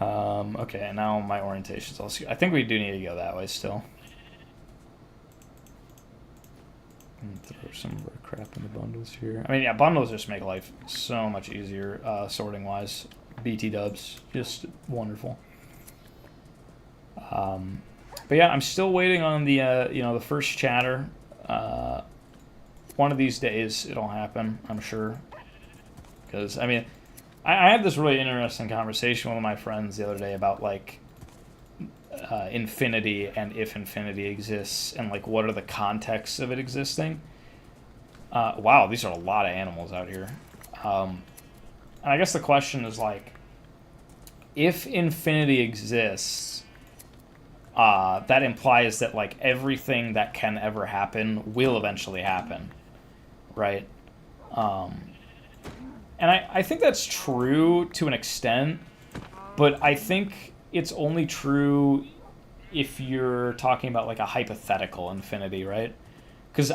Okay, now my orientation's all skewed. I think we do need to go that way still. Throw some of our crap in the bundles here. I mean, yeah, bundles just make life so much easier, sorting-wise. BT dubs, just wonderful. But yeah, I'm still waiting on the, the first chatter. One of these days it'll happen, I'm sure. Because, I mean, I had this really interesting conversation with one of my friends the other day about, like, infinity and if infinity exists and like what are the contexts of it existing. Wow, these are a lot of animals out here. And I guess the question is like, if infinity exists, that implies that like everything that can ever happen will eventually happen, right? And I think that's true to an extent, but I think it's only true if you're talking about like a hypothetical infinity, right? Because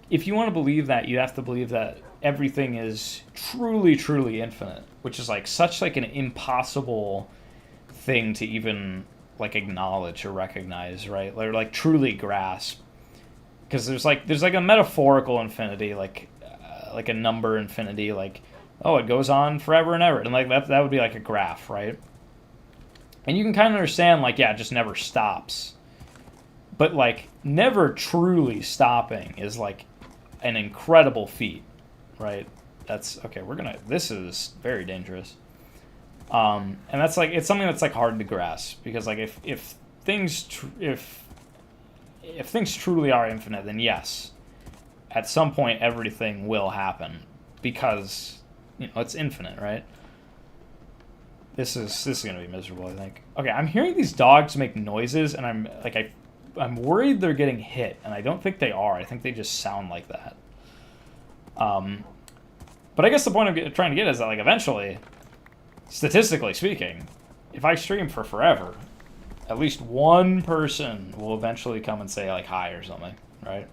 if you want to believe that, you have to believe that everything is truly, truly infinite, which is like such like an impossible thing to even like acknowledge or recognize, right? Or like truly grasp. Because there's like a metaphorical infinity, like a number infinity, like, oh, it goes on forever and ever, and like that would be like a graph, right? And you can kind of understand, like, yeah, it just never stops. But, like, never truly stopping is, like, an incredible feat, right? That's, okay, this is very dangerous. And that's, like, it's something that's, like, hard to grasp. Because, like, if things truly are infinite, then yes, at some point everything will happen. Because, it's infinite, right? This is gonna be miserable, I think. Okay, I'm hearing these dogs make noises, and I'm worried they're getting hit, and I don't think they are. I think they just sound like that. But I guess the point I'm trying to get is that, like, eventually, statistically speaking, if I stream for forever, at least one person will eventually come and say, like, hi or something, right?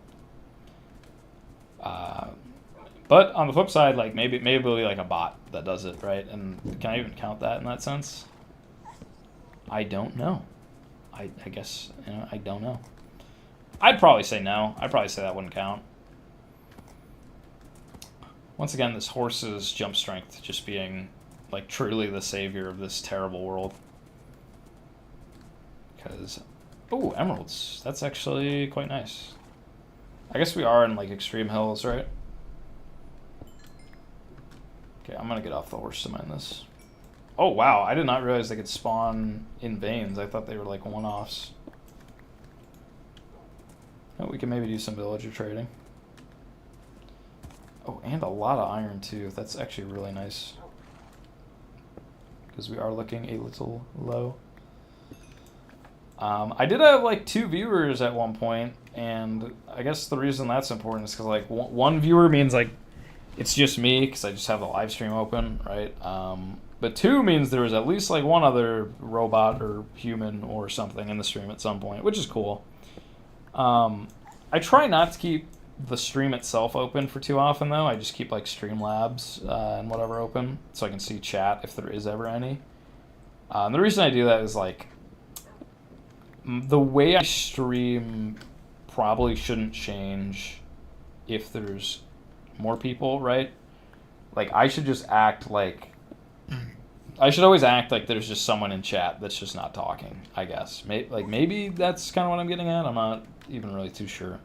But on the flip side, like maybe it'll be like a bot that does it, right? And can I even count that in that sense? I don't know. I guess I don't know. I'd probably say no. I'd probably say that wouldn't count. Once again, this horse's jump strength just being like truly the savior of this terrible world. Because, oh, emeralds. That's actually quite nice. I guess we are in like extreme hills, right? Okay, I'm gonna get off the horse to mine this. Oh wow, I did not realize they could spawn in veins. I thought they were like one-offs. Oh, we can maybe do some villager trading. Oh, and a lot of iron too. That's actually really nice. Because we are looking a little low. I did have like 2 viewers at one point, and I guess the reason that's important is because like one viewer means like it's just me because I just have the live stream open, right? But 2 means there was at least like one other robot or human or something in the stream at some point, which is cool. I try not to keep the stream itself open for too often though. I just keep like Streamlabs and whatever open so I can see chat if there is ever any. And the reason I do that is like the way I stream probably shouldn't change if there's more people, right? Like I should just act like I should always act like there's just someone in chat that's just not talking, I guess. Maybe that's kind of what I'm getting at. I'm not even really too sure.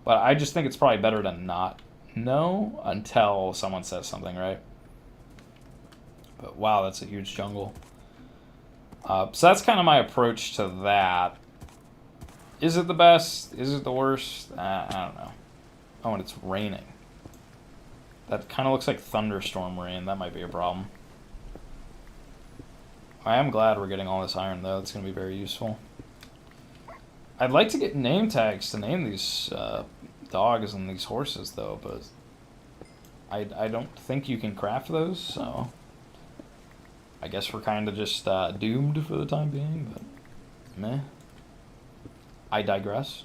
But I just think it's probably better to not know until someone says something, right? But wow, that's a huge jungle. So that's kind of my approach to that. Is it the best? Is it the worst? I don't know. Oh, and it's raining. That kind of looks like thunderstorm rain. That might be a problem. I am glad we're getting all this iron, though. It's going to be very useful. I'd like to get name tags to name these dogs and these horses, though, but I don't think you can craft those, so I guess we're kind of just doomed for the time being, but meh. I digress.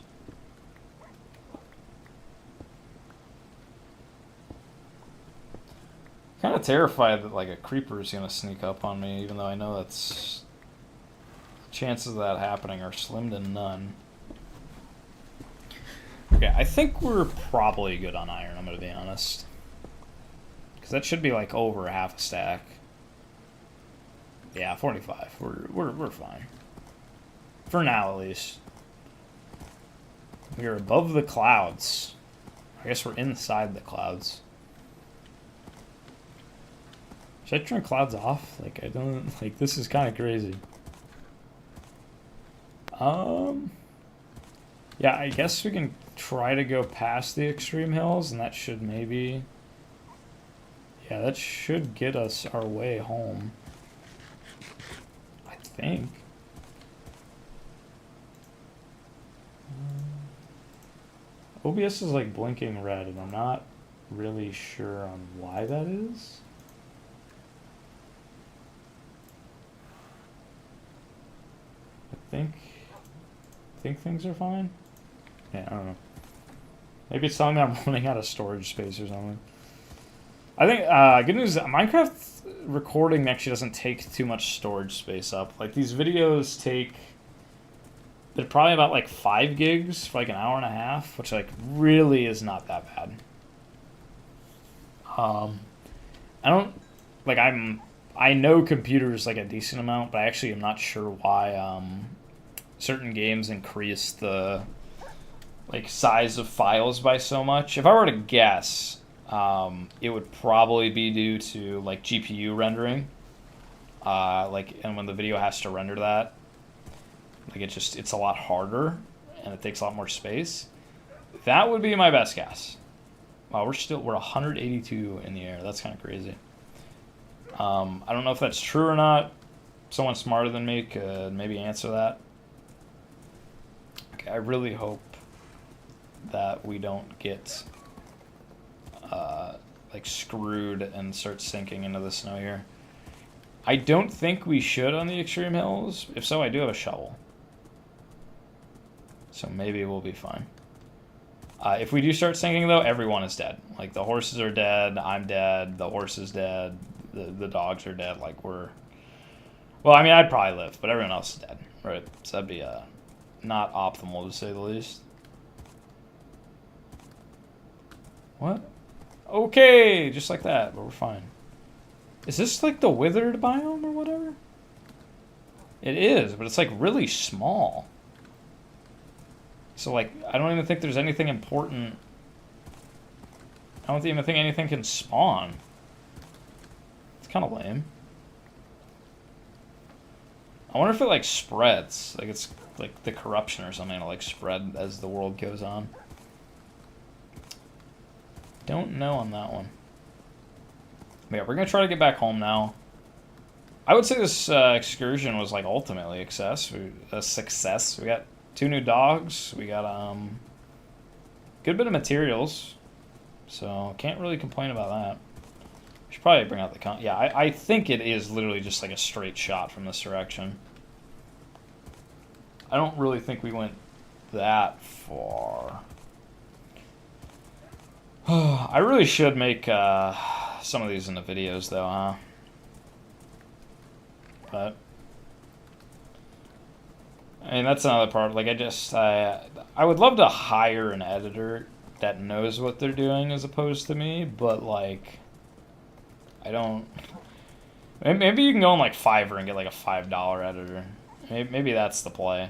Kind of terrified that like a creeper is gonna sneak up on me, even though I know that's chances of that happening are slim to none. Okay, I think we're probably good on iron. I'm gonna be honest, because that should be like over half a stack. Yeah, 45. We're fine for now, at least. We are above the clouds. I guess we're inside the clouds. Should I turn clouds off? Like, I don't... Like, this is kind of crazy. Yeah, I guess we can try to go past the extreme hills, and that should maybe... Yeah, that should get us our way home. I think. OBS is, like, blinking red, and I'm not really sure on why that is. I think things are fine. Yeah, I don't know. Maybe it's telling me I'm running out of storage space or something. I think, good news, Minecraft recording actually doesn't take too much storage space up. Like, these videos take... They're probably about, like, 5 gigs for, like, an hour and a half, which, like, really is not that bad. I don't... Like, I know computers, like, a decent amount, but I actually am not sure why, certain games increase the, like, size of files by so much. If I were to guess, it would probably be due to, like, GPU rendering. And when the video has to render that, like, it's a lot harder, and it takes a lot more space. That would be my best guess. Wow, we're 182 in the air. That's kind of crazy. I don't know if that's true or not. Someone smarter than me could maybe answer that. Okay, I really hope that we don't get like screwed and start sinking into the snow here. I don't think we should on the extreme hills. If so, I do have a shovel. So maybe we'll be fine. If we do start sinking, though, everyone is dead. Like, the horses are dead, I'm dead, the horse is dead, the dogs are dead. Like, we're... Well, I mean, I'd probably live, but everyone else is dead, right? So that'd be not optimal, to say the least. What? Okay, just like that, but we're fine. Is this, like, the withered biome or whatever? It is, but it's, like, really small. So, like, I don't even think there's anything important. I don't even think anything can spawn. kind of lame. I wonder if it like spreads, like it's like the corruption or something to like spread as the world goes on. Don't know on that one. But yeah, we're gonna try to get back home now. I would say this excursion was like ultimately a success. We got 2 new dogs. We got good bit of materials, so can't really complain about that. Should probably bring out the yeah. I think it is literally just like a straight shot from this direction. I don't really think we went that far. I really should make some of these into videos, though, huh? But I mean, that's another part. Like, I would love to hire an editor that knows what they're doing as opposed to me, but like, I don't. Maybe you can go on like Fiverr and get like a $5 editor. Maybe that's the play.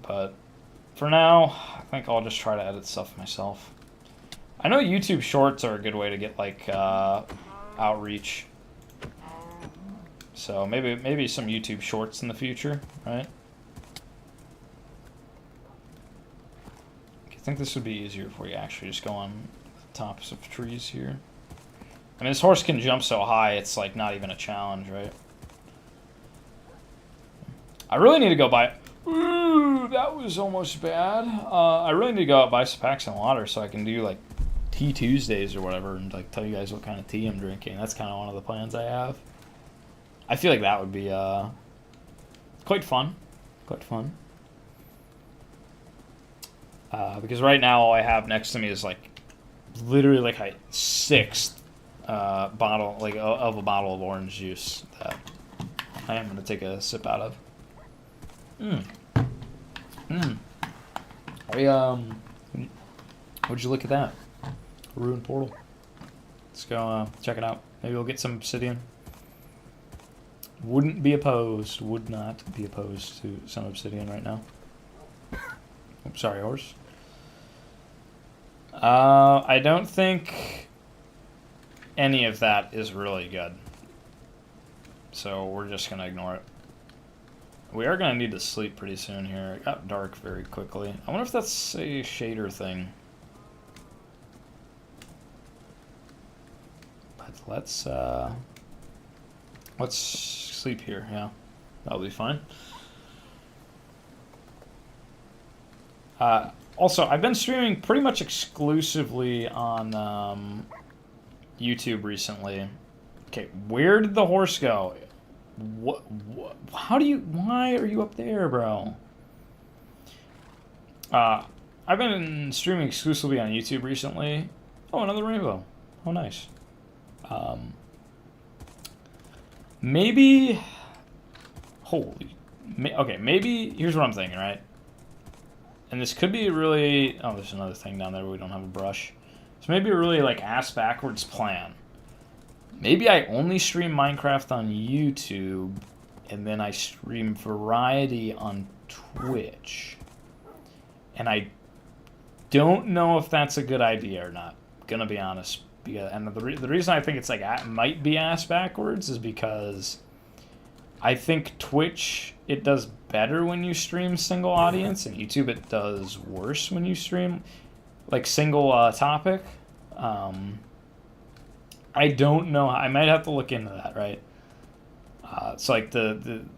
But for now, I think I'll just try to edit stuff myself. I know YouTube Shorts are a good way to get like outreach. So maybe some YouTube Shorts in the future, right? I think this would be easier if we actually just go on the tops of trees here. I mean, this horse can jump so high, it's like not even a challenge, right? I really need to go buy... Ooh, that was almost bad. I really need to go out and buy some packs of water so I can do like Tea Tuesdays or whatever and like tell you guys what kind of tea I'm drinking. That's kind of one of the plans I have. I feel like that would be quite fun. Quite fun. Because right now all I have next to me is like literally like a 6th bottle like of a bottle of orange juice that I am going to take a sip out of. Would you look at that? Ruined portal. Let's go check it out. Maybe we'll get some obsidian. Wouldn't be opposed. Would not be opposed to some obsidian right now. Oops, sorry, horse. I don't think any of that is really good. So we're just going to ignore it. We are going to need to sleep pretty soon here. It got dark very quickly. I wonder if that's a shader thing. But let's sleep here, yeah. That'll be fine. Also, I've been streaming pretty much exclusively on YouTube recently. Okay, where did the horse go? What? How do you? Why are you up there, bro? I've been streaming exclusively on YouTube recently. Oh, another rainbow. Oh, nice. Maybe. Holy. Okay, maybe. Here's what I'm thinking, right? And this could be a really. Oh, there's another thing down there where we don't have a brush. So maybe a really like ass backwards plan. Maybe I only stream Minecraft on YouTube, and then I stream Variety on Twitch. And I don't know if that's a good idea or not. Gonna be honest. And the reason I think it's like might be ass backwards is because I think Twitch, it does better when you stream single audience, and YouTube it does worse when you stream like single topic. I don't know. I might have to look into that, right? It's like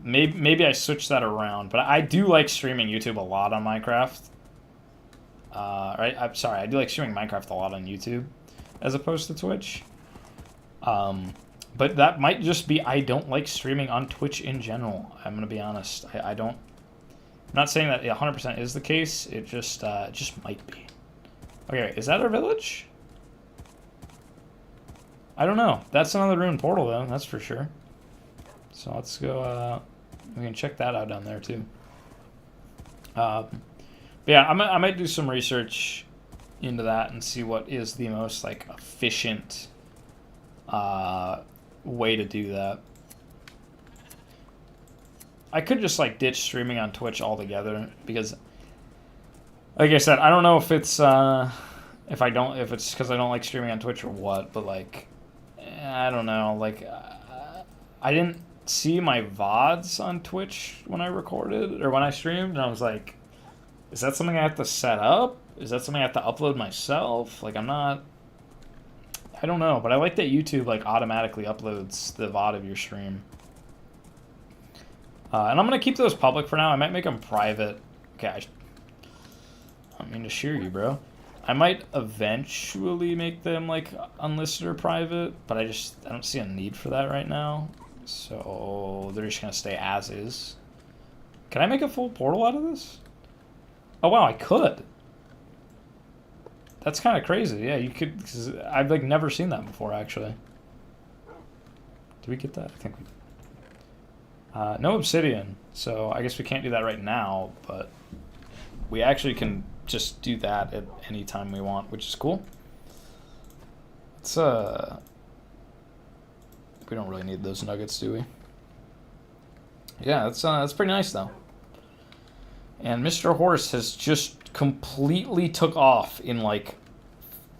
maybe I switch that around, but I do like streaming YouTube a lot on Minecraft. Right? I'm sorry, I do like streaming Minecraft a lot on YouTube as opposed to Twitch. But that might just be I don't like streaming on Twitch in general. I'm gonna be honest. I don't. I'm not saying that 100% is the case. It just might be. Okay, is that our village? I don't know. That's another ruined portal, though. That's for sure. So let's go. We can check that out down there too. But yeah, I might do some research into that and see what is the most like efficient way to do that. I could just like ditch streaming on Twitch altogether because, like I said, I don't know if it's if it's because I don't like streaming on Twitch or what, but like I don't know. Like, I didn't see my VODs on Twitch when I recorded or when I streamed, and I was like, is that something I have to set up? Is that something I have to upload myself? Like, I'm not. I don't know, but I like that YouTube like automatically uploads the VOD of your stream. And I'm gonna keep those public for now. I might make them private. Okay, I don't mean to shear you, bro. I might eventually make them like unlisted or private, but I don't see a need for that right now. So they're just gonna stay as is. Can I make a full portal out of this? Oh wow, I could. That's kind of crazy. Yeah, you could. Cause I've like never seen that before, actually. Did we get that? I think we. No obsidian, so I guess we can't do that right now. But we actually can just do that at any time we want, which is cool. It's we don't really need those nuggets, do we? Yeah, that's pretty nice though. And Mr. Horse has just completely took off in like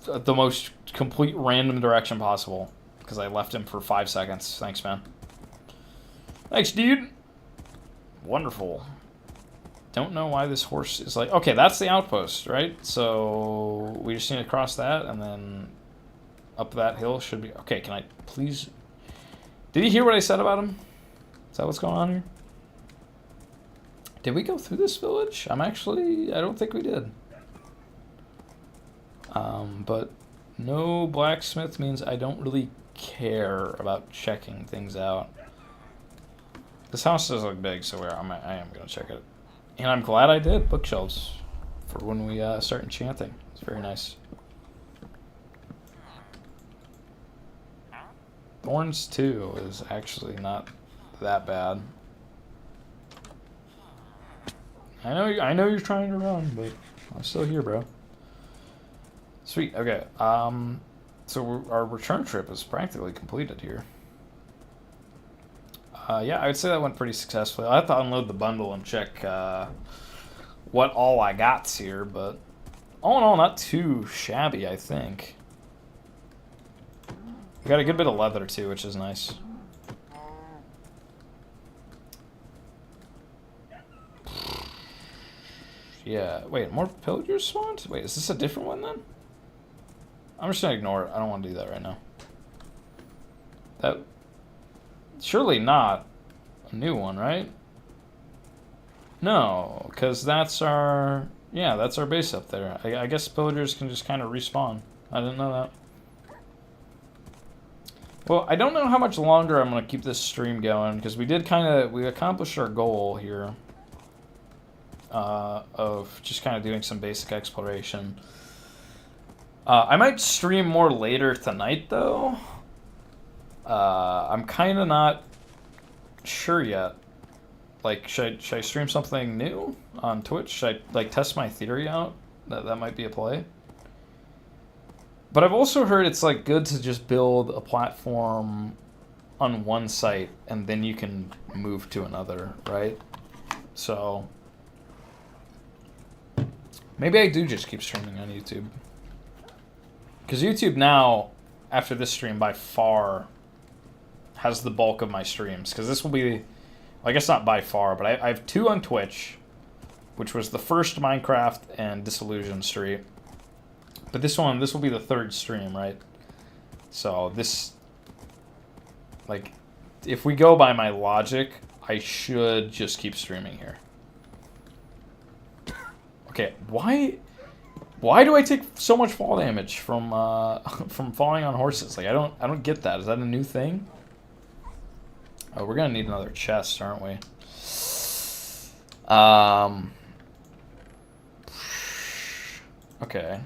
the most complete random direction possible because I left him for 5 seconds. Thanks, man. Thanks, dude. Wonderful. Don't know why this horse is like... Okay, that's the outpost, right? So we just need to cross that and then up that hill should be... Okay, can I please... Did you hear what I said about him? Is that what's going on here? Did we go through this village? I don't think we did. But no blacksmith means I don't really care about checking things out. This house does look big, so I am going to check it. And I'm glad I did. Bookshelves for when we start enchanting. It's very nice. Thorns 2 is actually not that bad. I know you're trying to run, but I'm still here, bro. Sweet. Okay. So our return trip is practically completed here. Yeah, I would say that went pretty successfully. I have to unload the bundle and check what all I got's here, but all in all, not too shabby, I think. We got a good bit of leather too, which is nice. Yeah, wait, more pillagers spawned? Wait, is this a different one then? I'm just gonna ignore it. I don't want to do that right now. That... Surely not a new one, right? No, because that's our... Yeah, that's our base up there. I guess pillagers can just kind of respawn. I didn't know that. Well, I don't know how much longer I'm going to keep this stream going, because we accomplished our goal here of just kind of doing some basic exploration. I might stream more later tonight, though. I'm kind of not sure yet. Like, should I stream something new on Twitch? Should I, like, test my theory out? That might be a play. But I've also heard it's, like, good to just build a platform on one site, and then you can move to another, right? So, maybe I do just keep streaming on YouTube. Because YouTube now, after this stream, by far has the bulk of my streams. Because this will be, well, I guess not by far, but I have 2 on Twitch, which was the first Minecraft and Disillusion Street. But this will be the 3rd stream, right? So this, like, if we go by my logic, I should just keep streaming here. Okay, why do I take so much fall damage from from falling on horses? Like, I don't get that. Is that a new thing? Oh, we're gonna need another chest, aren't we? Okay.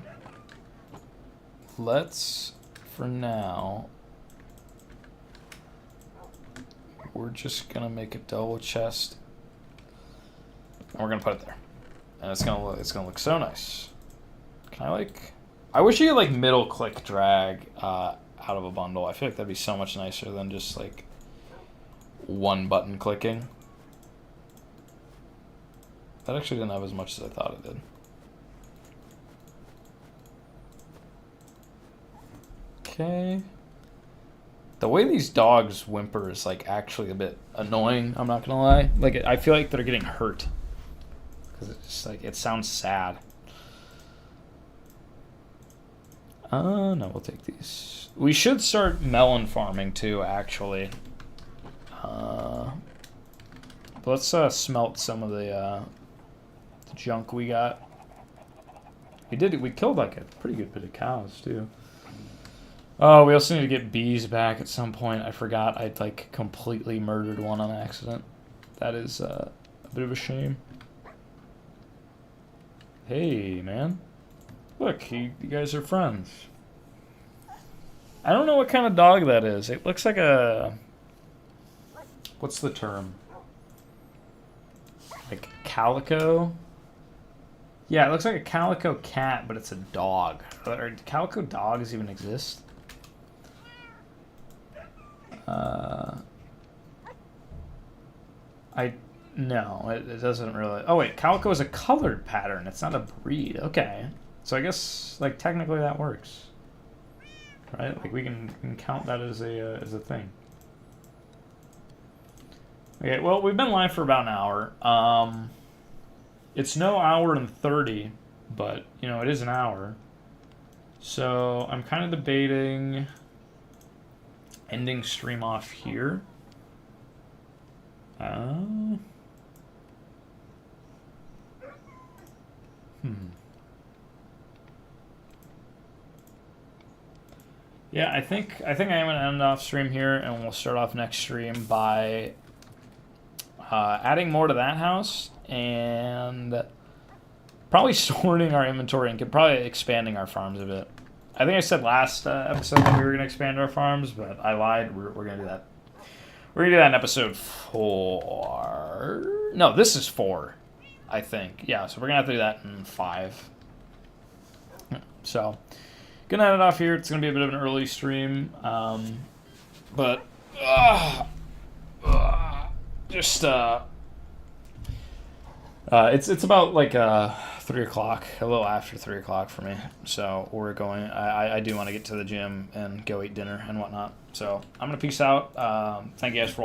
Let's, for now, we're just gonna make a double chest, and we're gonna put it there, and it's gonna look so nice. Can I, like... I wish you could, like, middle click drag out of a bundle. I feel like that'd be so much nicer than just, like, one button clicking. That actually didn't have as much as I thought it did. Okay. The way these dogs whimper is like actually a bit annoying. I'm not gonna lie. Like I feel like they're getting hurt because it's just like it sounds sad. No, we'll take these. We should start melon farming too, actually. Let's smelt some of the junk we got. We killed like a pretty good bit of cows too. Oh, we also need to get bees back at some point. I forgot I'd like completely murdered one on accident. That is a bit of a shame. Hey, man. Look, you guys are friends. I don't know what kind of dog that is. It looks like a... What's the term? Like calico? Yeah, it looks like a calico cat, but it's a dog. Do calico dogs even exist? No, it doesn't really. Oh wait, calico is a colored pattern. It's not a breed. Okay, so I guess like technically that works, right? Like we can count that as a thing. Okay, well we've been live for about an hour. It's no hour and 30, but you know it is an hour. So I'm kind of debating ending stream off here. Yeah, I think I am gonna end off stream here, and we'll start off next stream by adding more to that house and probably sorting our inventory and probably expanding our farms a bit. I think I said last episode that we were gonna expand our farms, but I lied. We're gonna do that. We're gonna do that in episode 4. No, this is 4, I think. Yeah, so we're gonna have to do that in 5. So, gonna end it off here. It's gonna be a bit of an early stream, but just it's about like 3 o'clock, a little after 3 o'clock for me. So we're going. I do want to get to the gym and go eat dinner and whatnot. So I'm gonna peace out. Thank you guys for watching.